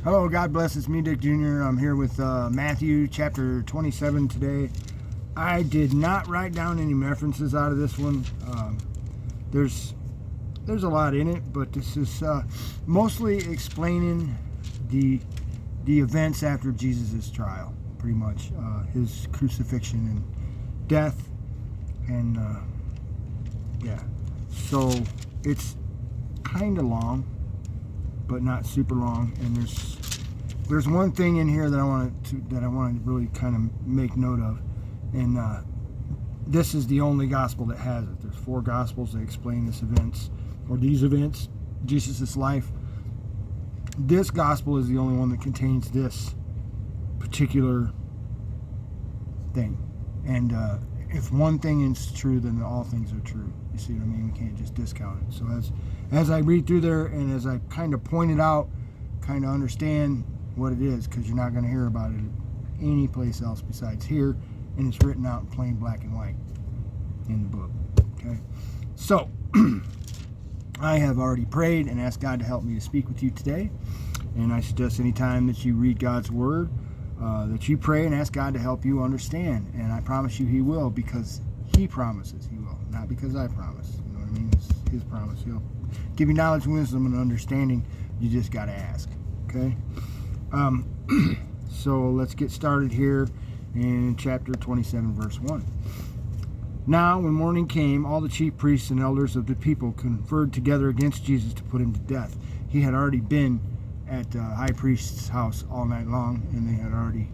Hello, God bless. It's me, Dick Jr. I'm here with Matthew chapter 27 today. I did not write down any references out of this one. There's a lot in it, but this is mostly explaining the events after Jesus' trial, pretty much his crucifixion and death, and yeah. So it's kind of long, but not super long. And there's one thing in here that I want to really kind of make note of, and this is the only gospel that has it. There's 4 gospels that explain these events, Jesus' life. This gospel is the only one that contains this particular thing. And if one thing is true, then all things are true. You see what I mean? We can't just discount it. So as I read through there, and as I kind of pointed out, kind of understand what it is, because you're not going to hear about it any place else besides here, and it's written out in plain black and white in the book. Okay, so I have already prayed and asked God to help me to speak with you today, and I suggest anytime that you read God's word, that you pray and ask God to help you understand, and I promise you He will, because He promises He will, not because I promise. You know what I mean? It's His promise. He'll give you knowledge, wisdom, and understanding. You just got to ask. Okay? So let's get started here in chapter 27, verse 1. Now, when morning came, all the chief priests and elders of the people conferred together against Jesus to put him to death. He had already been at the high priest's house all night long, and they had already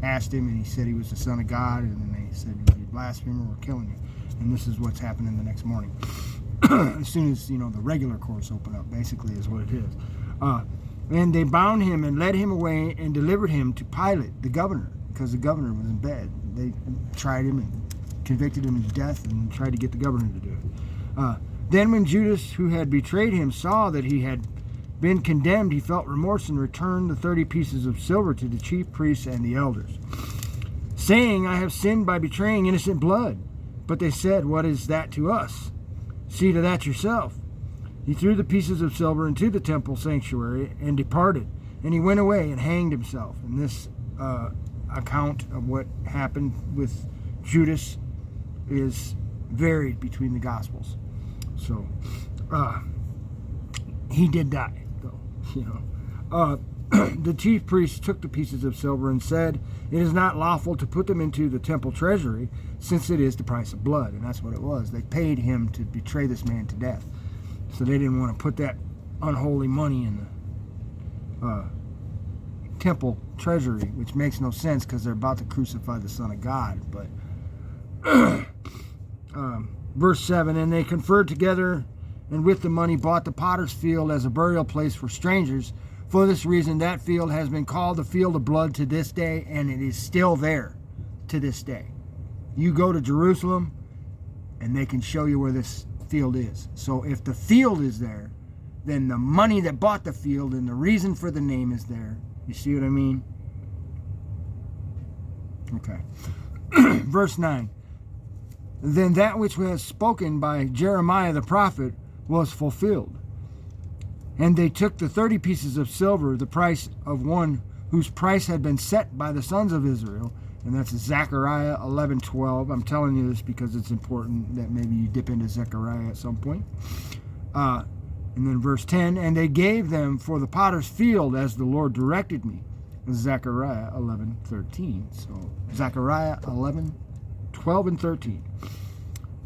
asked him, and he said he was the Son of God, and then they said, "You're a blasphemer, we're killing you." And this is what's happening the next morning. As soon as, the regular course opened up, basically is what it is. And they bound him and led him away and delivered him to Pilate, the governor, because the governor was in bed. They tried him and convicted him of death and tried to get the governor to do it. Then when Judas, who had betrayed him, saw that he had been condemned, he felt remorse and returned the 30 pieces of silver to the chief priests and the elders, saying, "I have sinned by betraying innocent blood." But they said, "What is that to us? See to that yourself." He threw the pieces of silver into the temple sanctuary and departed, and he went away and hanged himself. And this account of what happened with Judas is varied between the Gospels. So he did die, though. The chief priests took the pieces of silver and said, "It is not lawful to put them into the temple treasury, since it is the price of blood." And that's what it was. They paid him to betray this man to death. So they didn't want to put that unholy money in the temple treasury, which makes no sense because they're about to crucify the Son of God. But verse 7, and they conferred together, and with the money bought the potter's field as a burial place for strangers. For this reason, that field has been called the field of blood to this day, and it is still there to this day. You go to Jerusalem, and they can show you where this field is. So if the field is there, then the money that bought the field and the reason for the name is there. You see what I mean? Okay. Verse 9. Then that which was spoken by Jeremiah the prophet was fulfilled. And they took the 30 pieces of silver, the price of one whose price had been set by the sons of Israel. And that's Zechariah 11:12. I'm telling you this because it's important that maybe you dip into Zechariah at some point. And then verse 10, and they gave them for the potter's field as the Lord directed me. Zechariah 11:13. So Zechariah 11:12 and 13.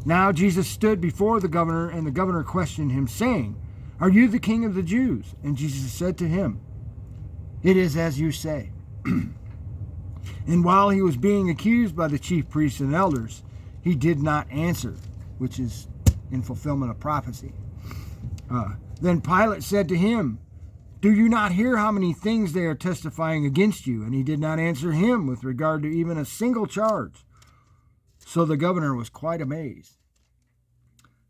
Now Jesus stood before the governor, and the governor questioned him, saying, "Are you the king of the Jews?" And Jesus said to him, "It is as you say." And while he was being accused by the chief priests and elders, he did not answer, which is in fulfillment of prophecy. Then Pilate said to him, "Do you not hear how many things they are testifying against you?" And he did not answer him with regard to even a single charge. So the governor was quite amazed.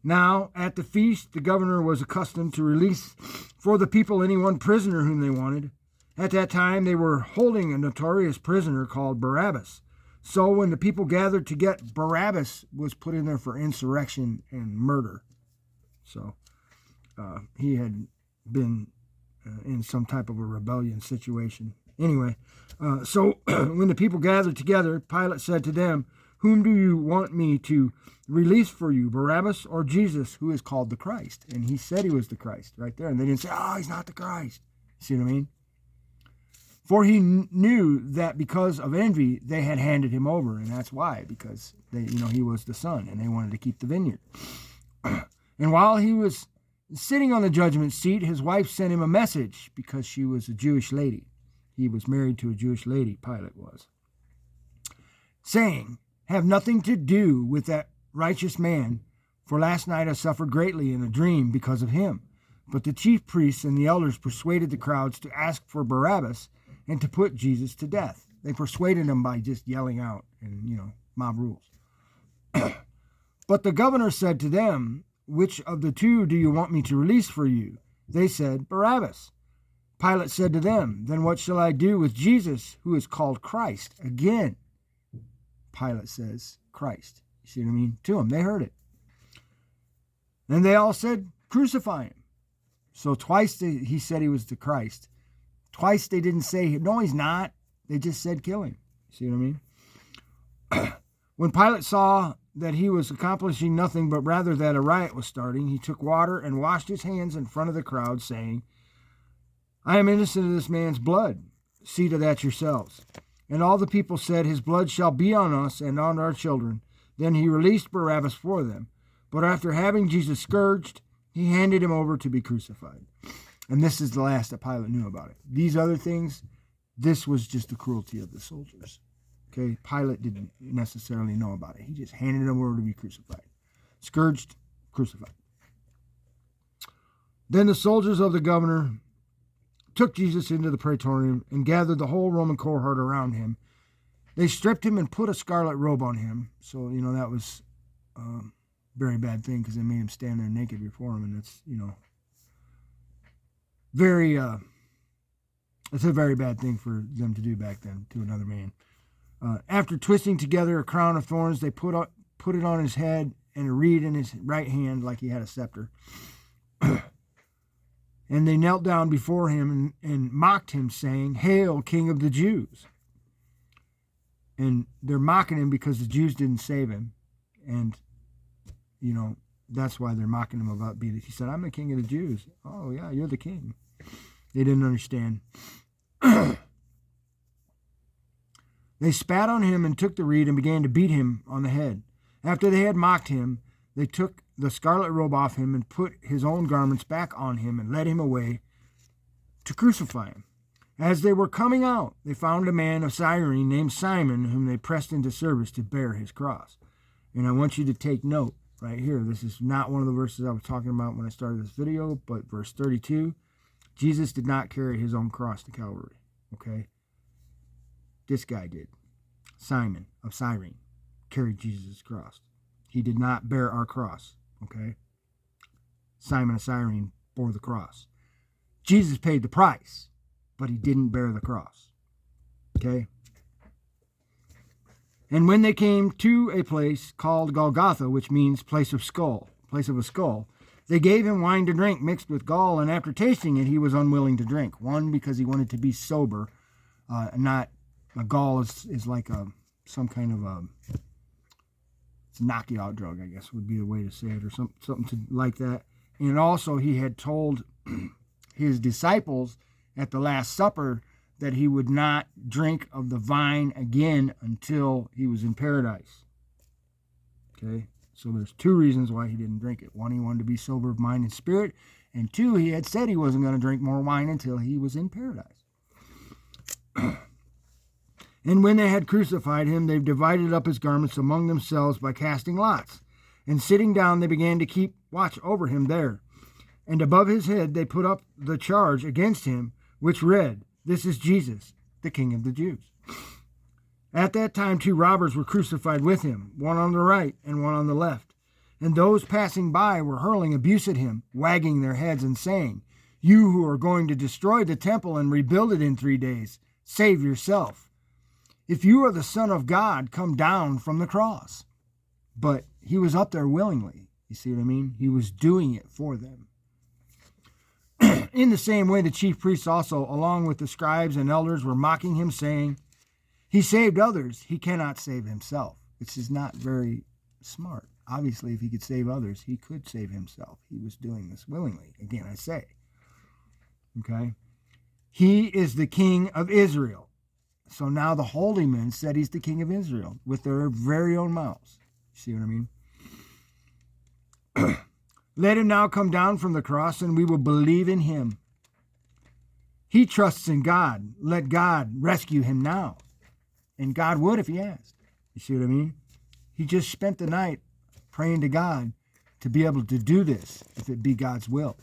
Now, at the feast, the governor was accustomed to release for the people any one prisoner whom they wanted. At that time, they were holding a notorious prisoner called Barabbas. So when the people gathered to get Barabbas, was put in there for insurrection and murder. So he had been in some type of a rebellion situation. Anyway, so when the people gathered together, Pilate said to them, "Whom do you want me to release for you, Barabbas or Jesus, who is called the Christ?" And he said he was the Christ right there. And they didn't say, "Oh, he's not the Christ." See what I mean? For he knew that because of envy, they had handed him over. And that's why, because he was the son and they wanted to keep the vineyard. And while he was sitting on the judgment seat, his wife sent him a message because she was a Jewish lady. He was married to a Jewish lady, Pilate was, saying, "Have nothing to do with that righteous man, for last night I suffered greatly in a dream because of him." But the chief priests and the elders persuaded the crowds to ask for Barabbas and to put Jesus to death. They persuaded him by just yelling out and, mob rules. But the governor said to them, "Which of the two do you want me to release for you?" They said, "Barabbas." Pilate said to them, "Then what shall I do with Jesus, who is called Christ?" Again, Pilate says, Christ. You see what I mean? To them, they heard it. And they all said, "Crucify him." So twice he said he was the Christ. Twice they didn't say, "No, he's not." They just said, "Kill him." See what I mean? When Pilate saw that he was accomplishing nothing, but rather that a riot was starting, he took water and washed his hands in front of the crowd, saying, "I am innocent of this man's blood. See to that yourselves." And all the people said, "His blood shall be on us and on our children." Then he released Barabbas for them. But after having Jesus scourged, he handed him over to be crucified. And this is the last that Pilate knew about it. These other things, this was just the cruelty of the soldiers. Okay, Pilate didn't necessarily know about it. He just handed him over to be crucified. Scourged, crucified. Then the soldiers of the governor took Jesus into the praetorium and gathered the whole Roman cohort around him. They stripped him and put a scarlet robe on him. So, that was a very bad thing because they made him stand there naked before him. And it's, it's a very bad thing for them to do back then to another man. After twisting together a crown of thorns, they put it on his head and a reed in his right hand like he had a scepter. And they knelt down before him and mocked him, saying, "Hail, King of the Jews." And they're mocking him because the Jews didn't save him. And, that's why they're mocking him about being. He said, "I'm the King of the Jews." "Oh, yeah, you're the king." They didn't understand. They spat on him and took the reed and began to beat him on the head. After they had mocked him, they took the scarlet robe off him and put his own garments back on him and led him away to crucify him. As they were coming out, they found a man of Cyrene named Simon, whom they pressed into service to bear his cross. And I want you to take note right here. This is not one of the verses I was talking about when I started this video, but verse 32, Jesus did not carry his own cross to Calvary, okay? This guy did. Simon of Cyrene carried Jesus' cross. He did not bear our cross, okay? Simon of Cyrene bore the cross. Jesus paid the price, but he didn't bear the cross, okay? And when they came to a place called Golgotha, which means place of a skull, they gave him wine to drink mixed with gall, and after tasting it, he was unwilling to drink. One, because he wanted to be sober, not a gall is like some kind of it's a knock-you-out drug, I guess would be the way to say it, or something like that. And also he had told his disciples at the Last Supper that he would not drink of the vine again until he was in paradise. Okay, so there's two reasons why he didn't drink it. One, he wanted to be sober of mind and spirit, and two, he had said he wasn't going to drink more wine until he was in paradise. And when they had crucified him, they divided up his garments among themselves by casting lots. And sitting down, they began to keep watch over him there. And above his head they put up the charge against him, which read, "This is Jesus, the King of the Jews." At that time 2 robbers were crucified with him, one on the right and one on the left. And those passing by were hurling abuse at him, wagging their heads and saying, "You who are going to destroy the temple and rebuild it in 3 days, save yourself. If you are the Son of God, come down from the cross." But he was up there willingly. You see what I mean? He was doing it for them. In the same way, the chief priests also, along with the scribes and elders, were mocking him, saying, he saved others, he cannot save himself. Which is not very smart. Obviously, if he could save others, he could save himself. He was doing this willingly. Again, I say. Okay? He is the king of Israel. So now the holy men said he's the king of Israel with their very own mouths. See what I mean? Let him now come down from the cross and we will believe in him. He trusts in God. Let God rescue him now. And God would if he asked. You see what I mean? He just spent the night praying to God to be able to do this if it be God's will.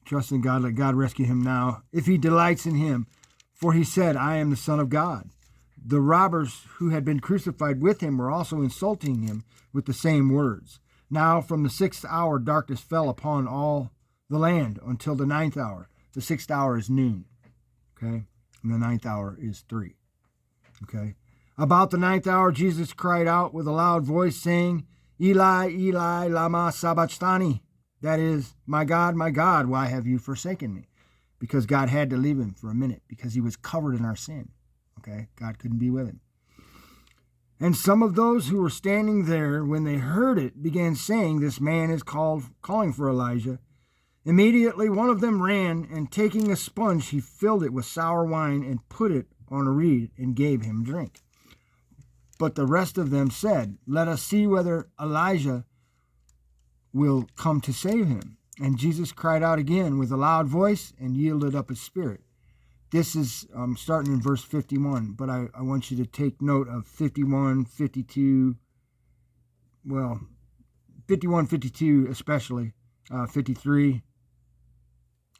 Trust in God, let God rescue him now, if he delights in him. For he said, I am the Son of God. The robbers who had been crucified with him were also insulting him with the same words. Now from the 6th hour darkness fell upon all the land until the 9th hour. The 6th hour is noon. Okay? And the 9th hour is 3. Okay? About the 9th hour, Jesus cried out with a loud voice, saying, Eli, Eli, lama sabachthani. That is, my God, why have you forsaken me? Because God had to leave him for a minute because he was covered in our sin. Okay? God couldn't be with him. And some of those who were standing there, when they heard it, began saying, this man is calling for Elijah. Immediately one of them ran, and taking a sponge, he filled it with sour wine and put it on a reed and gave him drink. But the rest of them said, let us see whether Elijah will come to save him. And Jesus cried out again with a loud voice and yielded up his spirit. This is starting in verse 51, but I want you to take note of 51, 52, 52 especially, 53,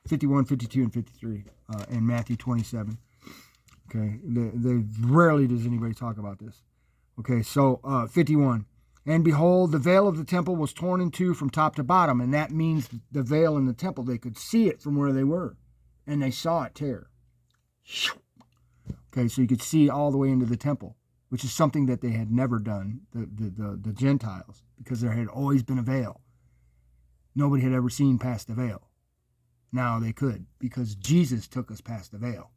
51, 52, and 53, and Matthew 27. Okay, they rarely does anybody talk about this. Okay, so 51. And behold, the veil of the temple was torn in two from top to bottom, and that means the veil in the temple. They could see it from where they were, and they saw it tear. Okay, so you could see all the way into the temple, which is something that they had never done, the Gentiles, because there had always been a veil. Nobody had ever seen past the veil. Now they could, because Jesus took us past the veil.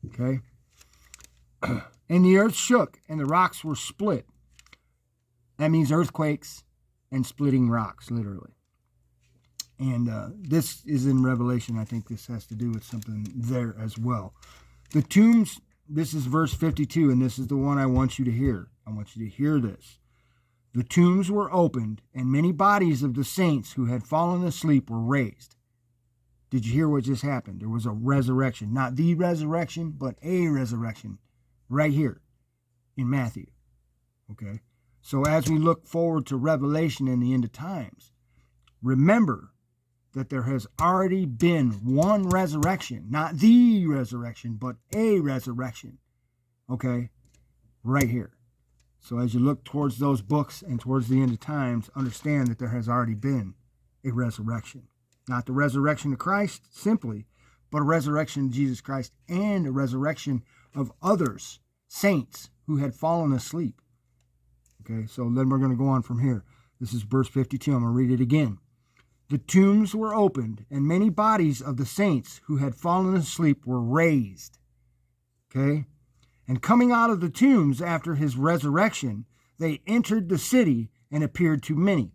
Okay? And the earth shook, and the rocks were split. That means earthquakes and splitting rocks, literally. And this is in Revelation. I think this has to do with something there as well. The tombs, this is verse 52, and this is the one I want you to hear. I want you to hear this. The tombs were opened, and many bodies of the saints who had fallen asleep were raised. Did you hear what just happened? There was a resurrection. Not the resurrection, but a resurrection. Right here in Matthew. Okay? So as we look forward to Revelation and the end of times, remember that there has already been one resurrection, not the resurrection, but a resurrection, okay, right here. So as you look towards those books and towards the end of times, understand that there has already been a resurrection. Not the resurrection of Christ simply, but a resurrection of Jesus Christ and a resurrection of others, saints who had fallen asleep. Okay, so then we're going to go on from here. This is verse 52. I'm going to read it again. The tombs were opened, and many bodies of the saints who had fallen asleep were raised. Okay? And coming out of the tombs after his resurrection, they entered the city and appeared to many.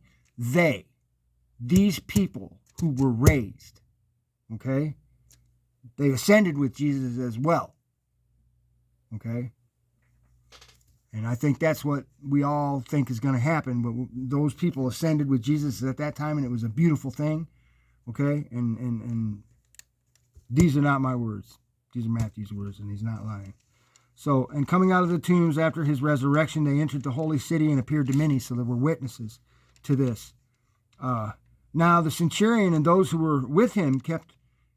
These people who were raised. Okay? They ascended with Jesus as well. Okay? And I think that's what we all think is going to happen. But those people ascended with Jesus at that time, and it was a beautiful thing. Okay? And these are not my words. These are Matthew's words, and he's not lying. So, and coming out of the tombs after his resurrection, they entered the holy city and appeared to many. So there were witnesses to this. Now the centurion and those who were with him kept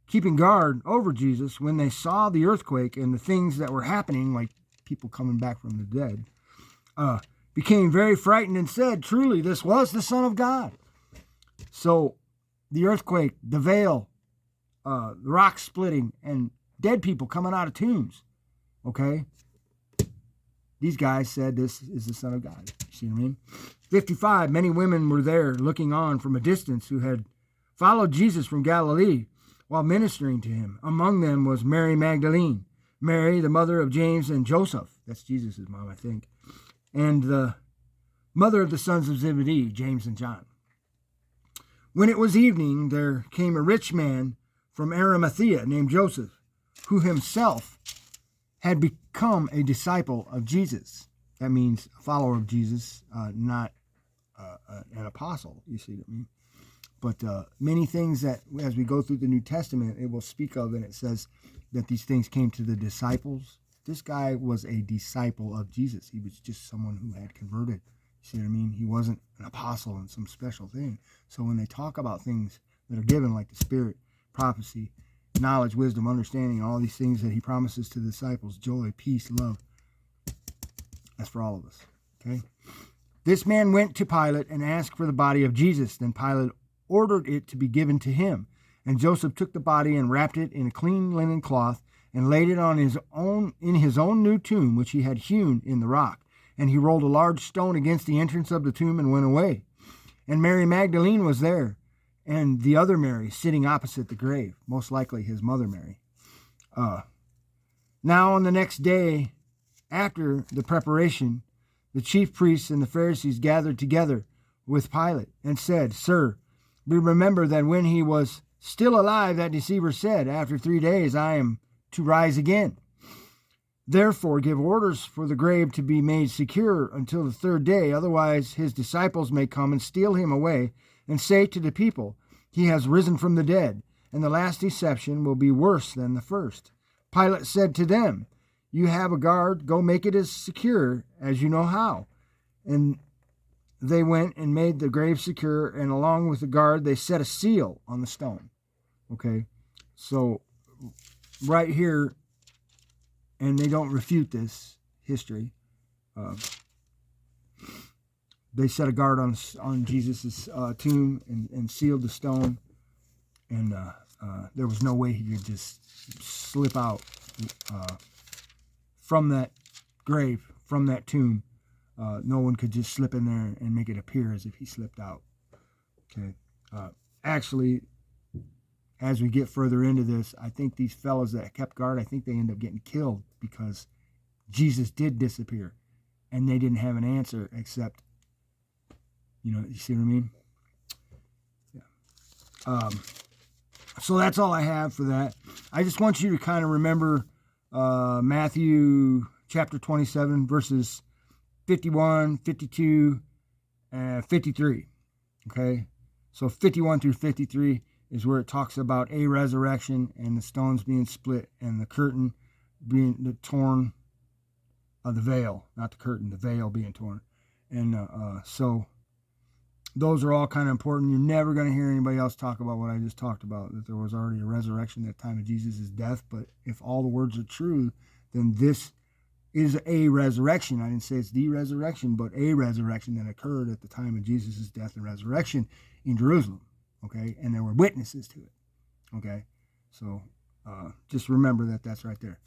keeping guard over Jesus when they saw the earthquake and the things that were happening, like people coming back from the dead, became very frightened and said, truly, this was the Son of God. So the earthquake, the veil, the rock splitting, and dead people coming out of tombs. Okay? These guys said this is the Son of God. You see what I mean? 55, many women were there looking on from a distance who had followed Jesus from Galilee while ministering to him. Among them was Mary Magdalene, Mary, the mother of James and Joseph. That's Jesus' mom, I think. And the mother of the sons of Zebedee, James and John. When it was evening, there came a rich man from Arimathea named Joseph, who himself had become a disciple of Jesus. That means a follower of Jesus, not an apostle, you see what I mean? But many things that, as we go through the New Testament, it will speak of, and it says that these things came to the disciples. This guy was a disciple of Jesus. He was just someone who had converted. You see what I mean? He wasn't an apostle and some special thing. So when they talk about things that are given, like the Spirit, prophecy, knowledge, wisdom, understanding, all these things that he promises to the disciples, joy, peace, love, that's for all of us. Okay? This man went to Pilate and asked for the body of Jesus. Then Pilate ordered it to be given to him. And Joseph took the body and wrapped it in a clean linen cloth and laid it in his own new tomb, which he had hewn in the rock. And he rolled a large stone against the entrance of the tomb and went away. And Mary Magdalene was there, and the other Mary sitting opposite the grave, most likely his mother Mary. Now on the next day, after the preparation, the chief priests and the Pharisees gathered together with Pilate and said, Sir, we remember that when he was still alive, that deceiver said, After 3 days I am to rise again. Therefore give orders for the grave to be made secure until the 3rd day, otherwise his disciples may come and steal him away and say to the people, He has risen from the dead, and the last deception will be worse than the first. Pilate said to them, You have a guard, go make it as secure as you know how. And they went and made the grave secure, and along with the guard, they set a seal on the stone. Okay, so right here, and they don't refute this history, they set a guard on Jesus' tomb and sealed the stone, and there was no way he could just slip out from that grave, from that tomb. No one could just slip in there and make it appear as if he slipped out. Okay. Actually, as we get further into this, I think these fellows that kept guard, I think they end up getting killed because Jesus did disappear, and they didn't have an answer except, you see what I mean? Yeah. So that's all I have for that. I just want you to kind of remember Matthew chapter 27, verses 51, 52, and 53. Okay? So 51 through 53 is where it talks about a resurrection and the stones being split and the curtain being torn, the veil, not the curtain, the veil being torn. And so those are all kind of important. You're never going to hear anybody else talk about what I just talked about, that there was already a resurrection at the time of Jesus' death. But if all the words are true, then this is a resurrection. I didn't say it's the resurrection, but a resurrection that occurred at the time of Jesus' death and resurrection in Jerusalem. Okay, and there were witnesses to it. Okay, so just remember that that's right there.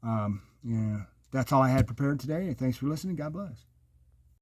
Yeah, that's all I had prepared today. Thanks for listening. God bless.